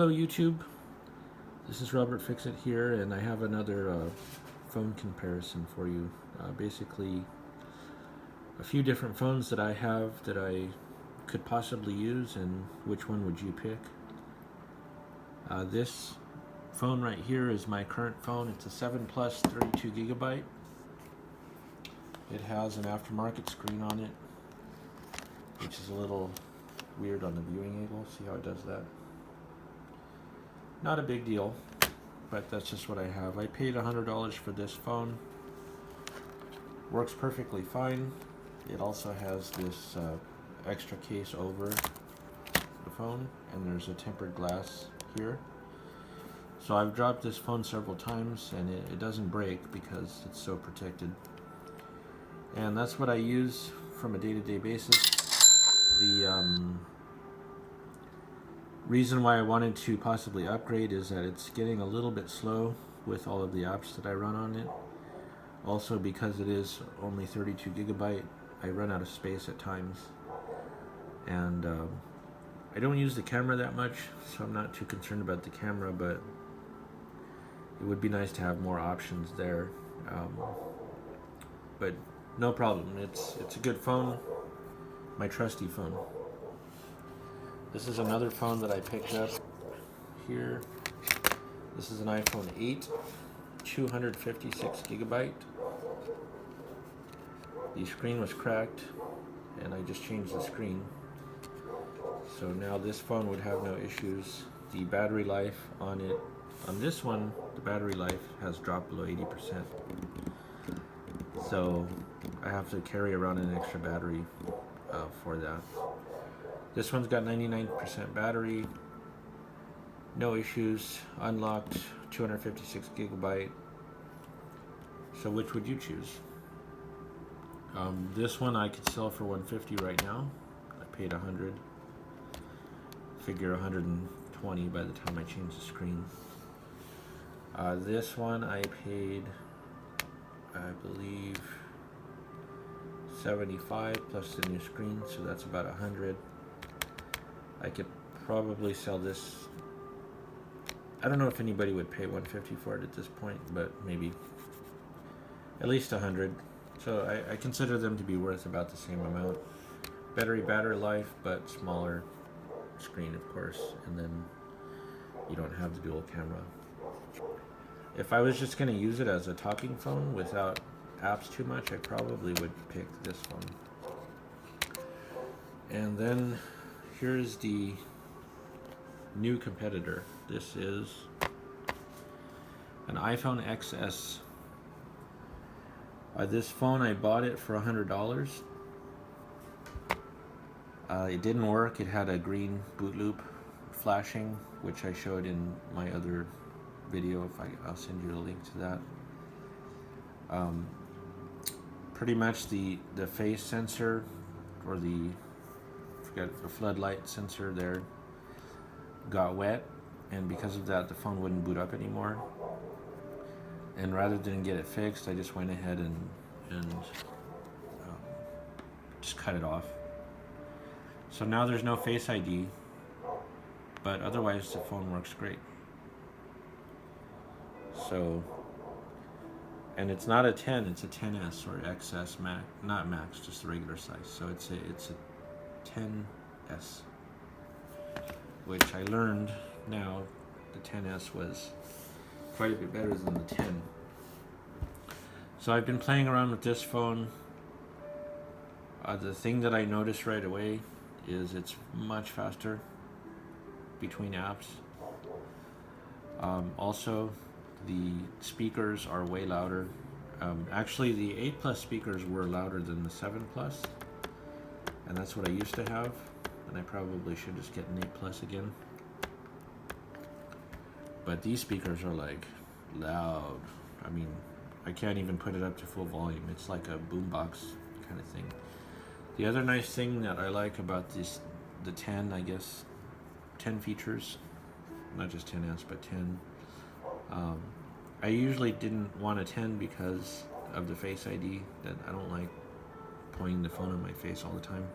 Hello YouTube, this is Robert Fixit here, and I have another phone comparison for you. Basically, a few different phones that I have that I could possibly use, and which one would you pick? This phone right here is my current phone. It's a 7 Plus 32 gigabyte. It has an aftermarket screen on it, which is a little weird on the viewing angle. See how it does that? Not a big deal, but that's just what I have. I paid $100 for this phone. Works perfectly fine. It also has this extra case over the phone, and there's a tempered glass here. So I've dropped this phone several times, and it doesn't break because it's so protected. And that's what I use from a day-to-day basis. The reason why I wanted to possibly upgrade is that it's getting a little bit slow with all of the apps that I run on it. Also, because it is only 32 gigabyte, I run out of space at times. And I don't use the camera that much, so I'm not too concerned about the camera, but it would be nice to have more options there. But no problem, it's a good phone, my trusty phone. This is another phone that I picked up here. This is an iPhone 8, 256 gigabyte. The screen was cracked, and I just changed the screen. So now this phone would have no issues. The battery life on it, on this one, the battery life has dropped below 80%. So I have to carry around an extra battery for that. This one's got 99% battery, no issues, unlocked, 256 gigabyte. So which would you choose? This one I could sell for $150 right now. I paid $100. Figure $120 by the time I change the screen. This one I paid, I believe, $75 plus the new screen, so that's about $100. I could probably sell this. I don't know if anybody would pay $150 for it at this point, but maybe at least $100. So I consider them to be worth about the same amount. Battery life, but smaller screen, of course, and then you don't have the dual camera. If I was just going to use it as a talking phone without apps too much, I probably would pick this phone. And then here's the new competitor. This is an iPhone XS. This phone, I bought it for $100. It didn't work. It had a green boot loop flashing, which I showed in my other video. I'll send you a link to that. Pretty much the face sensor, or the floodlight sensor there, got wet, and because of that the phone wouldn't boot up anymore. And rather than get it fixed, I just went ahead and just cut it off. So now there's no Face ID, but otherwise the phone works great. So, and it's not a 10, it's a 10S or XS Max, not Max, just the regular size. So it's a 10S, which I learned now the 10S was quite a bit better than the 10. So I've been playing around with this phone. The thing that I noticed right away is it's much faster between apps. Also, the speakers are way louder. Actually, the 8 Plus speakers were louder than the 7 Plus, and that's what I used to have, and I probably should just get an 8 Plus again. But these speakers are like loud. I mean, I can't even put it up to full volume. It's like a boombox kind of thing. The other nice thing that I like about the 10, I guess, 10 features, not just 10S, but 10. I usually didn't want a 10 because of the Face ID. That I don't like pointing the phone on my face all the time.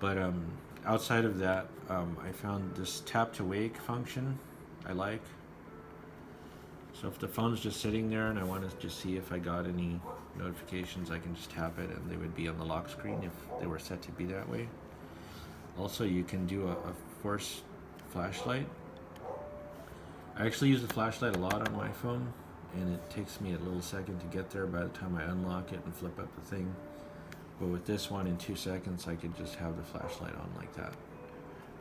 But outside of that, I found this tap to wake function I like. So if the phone's just sitting there and I want to just see if I got any notifications, I can just tap it and they would be on the lock screen if they were set to be that way. Also, you can do a force flashlight. I actually use the flashlight a lot on my phone, and it takes me a little second to get there by the time I unlock it and flip up the thing. But with this one, in 2 seconds, I could just have the flashlight on like that.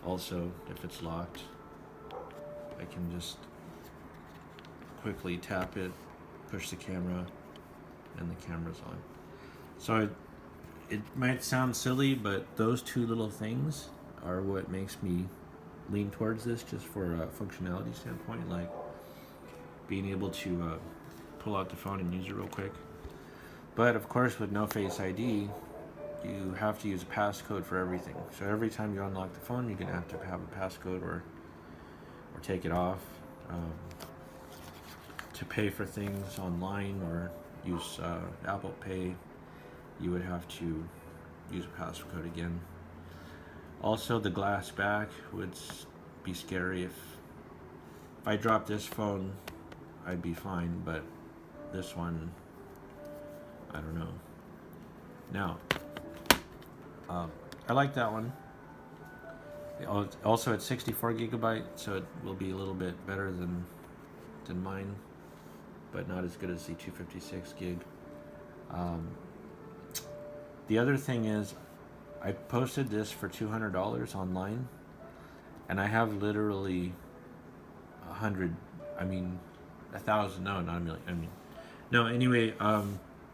Also, if it's locked, I can just quickly tap it, push the camera, and the camera's on. So it might sound silly, but those two little things are what makes me lean towards this, just for a functionality standpoint, like being able to pull out the phone and use it real quick. But of course, with no Face ID, you have to use a passcode for everything. So every time you unlock the phone, you're gonna have to have a passcode or take it off. To pay for things online or use Apple Pay, you would have to use a passcode again. Also, the glass back would be scary. If I dropped this phone, I'd be fine, but this one, I don't know. Now, I like that one. Also, it's 64 gigabyte, so it will be a little bit better than mine, but not as good as the 256 gig. The other thing is, I posted this for $200 online, and I have literally 1,000, no, not a million, anyway,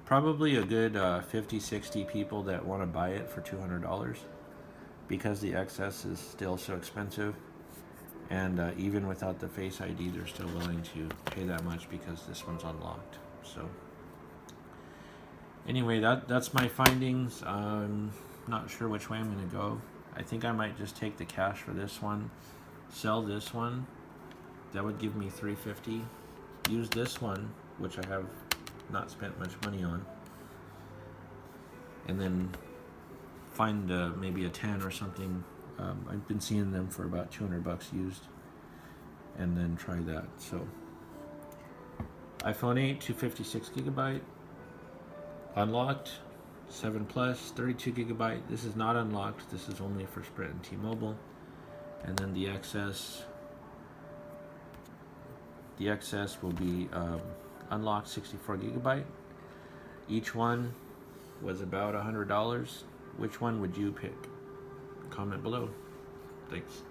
probably a good 50, 60 people that want to buy it for $200, because the XS is still so expensive, and even without the Face ID, they're still willing to pay that much because this one's unlocked. So anyway, that's my findings. Not sure which way I'm going to go. I think I might just take the cash for this one, sell this one. That would give me $350. Use this one, which I have not spent much money on, and then find maybe a 10 or something. I've been seeing them for about $200 used, and then try that. So iPhone 8, 256 gigabyte, unlocked. 7 Plus, 32 gigabyte. This is not unlocked. This is only for Sprint and T-Mobile. And then the XS. The XS will be unlocked, 64 gigabyte. Each one was about $100. Which one would you pick? Comment below. Thanks.